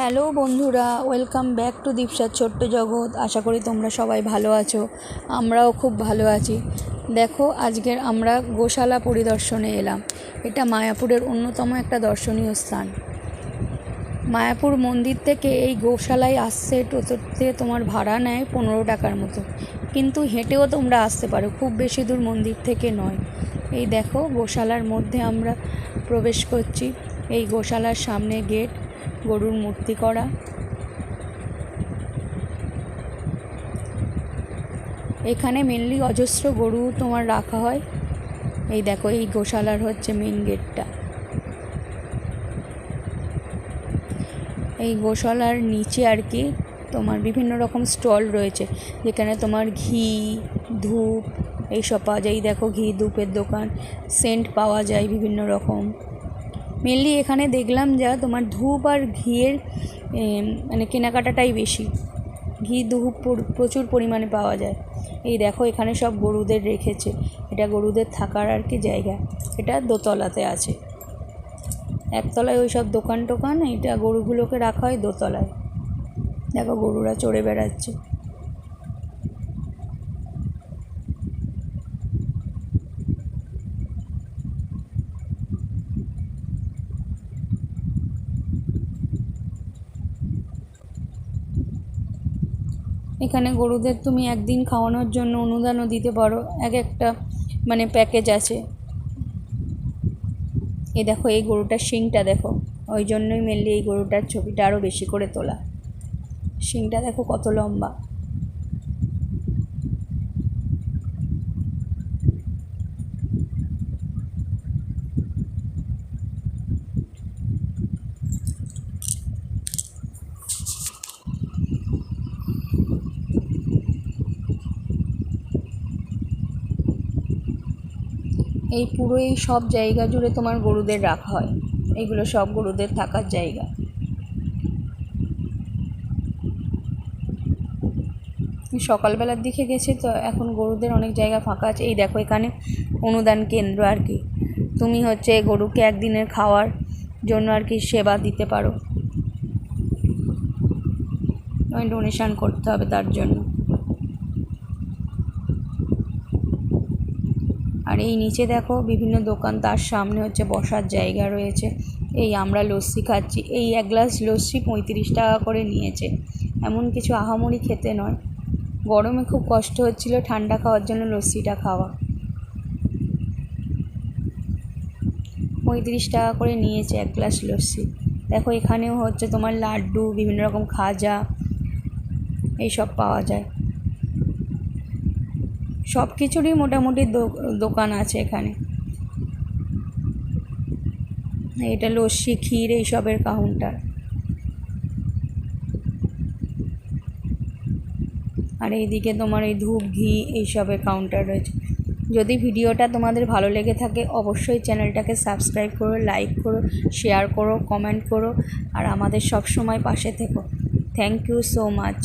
Hello বন্ধুরা, welcome back to দীপসার ছোট্ট জগৎ। আশা করি তোমরা সবাই ভালো আছো। আমরাও খুব ভালো আছি। দেখো, আজকের আমরা গোশালা পরিদর্শনে এলাম। এটা মায়াপুরের অন্যতম একটা দর্শনীয় স্থান। মায়াপুর মন্দির থেকে এই গোশালায় আসছে টোটোতে তোমার ভাড়া নেয় 15 টাকার মতো, কিন্তু হেঁটেও তোমরা আসতে পারো, খুব বেশি দূর মন্দির থেকে নয়। এই দেখো, গোশালার মধ্যে আমরা প্রবেশ করছি। এই গোশালার সামনে গেট, গরুর মূর্তি করা। এখানে মেনলি অজস্র গরু তোমার রাখা হয়। এই দেখো, এই গোশালার হচ্ছে মেন গেটটা। এই গোশালার নিচে আর কি তোমার বিভিন্ন রকম স্টল রয়েছে, যেখানে তোমার ঘি, ধূপ এইসব পাওয়া যায়। এই দেখো, ঘি ধূপের দোকান, সেন্ট পাওয়া যায় বিভিন্ন রকম। মেনলি এখানে দেখলাম যা তোমার ধূপ আর ঘিয়ের মানে কেনাকাটাটাই বেশি। ঘি ধূপ প্রচুর পরিমাণে পাওয়া যায়। এই দেখো, এখানে সব গরুদের রেখেছে। এটা গরুদের থাকার আর কি জায়গা। এটা দোতলাতে আছে। একতলায় ওই সব দোকান টোকান, এটা গরুগুলোকে রাখা হয় দোতলায়। দেখো, গরুরা চড়ে বেড়াচ্ছে। এখানে গরুদের তুমি একদিন খাওয়ানোর জন্য অনুদানও দিতে পারো। এক একটা মানে প্যাকেজ আছে। এই দেখো, এই গরুটার শিংটা দেখো, ওই জন্যই মেনলি এই গরুটার ছবিটা আরও বেশি করে তোলা। শিংটা দেখো কত লম্বা। এই পুরো এই সব জায়গা জুড়ে তোমার গরুদের রাখা হয়। এইগুলো সব গরুদের থাকার জায়গা। সকালবেলার দিকে গেছে তো এখন গরুদের অনেক জায়গা ফাঁকা আছে। এই দেখো, এখানে অনুদান কেন্দ্র আর কি। তুমি হচ্ছে গরুকে একদিনের খাওয়ার জন্য আর কি সেবা দিতে পারো। ডোনেশন করতে হবে তার জন্য। আর এই নিচে দেখো বিভিন্ন দোকান, তার সামনে হচ্ছে বসার জায়গা রয়েছে। এই আমরা লস্যি খাচ্ছি। এই এক গ্লাস লস্যি 35 টাকা করে নিয়েছে। এমন কিছু আহামরি খেতে নয়, গরমে খুব কষ্ট হচ্ছিল, ঠান্ডা খাওয়ার জন্য লস্যিটা খাওয়া। 35 টাকা করে নিয়েছে এক গ্লাস লস্যি। দেখো, এখানেও হচ্ছে তোমার লাড্ডু, বিভিন্ন রকম খাজা এইসব পাওয়া যায়। সব কিছুরই মোটামুটি দোকান আছে এখানে। এটা লস্যি, ক্ষীর এইসবের কাউন্টার। আর এইদিকে তোমার এই ধূপ, ঘি এইসবের কাউন্টার রয়েছে। যদি ভিডিওটা তোমাদের ভালো লেগে থাকে, অবশ্যই চ্যানেলটাকে সাবস্ক্রাইব করো, লাইক করো, শেয়ার করো, কমেন্ট করো, আর আমাদের সব সময় পাশে থেকো। Thank you so much.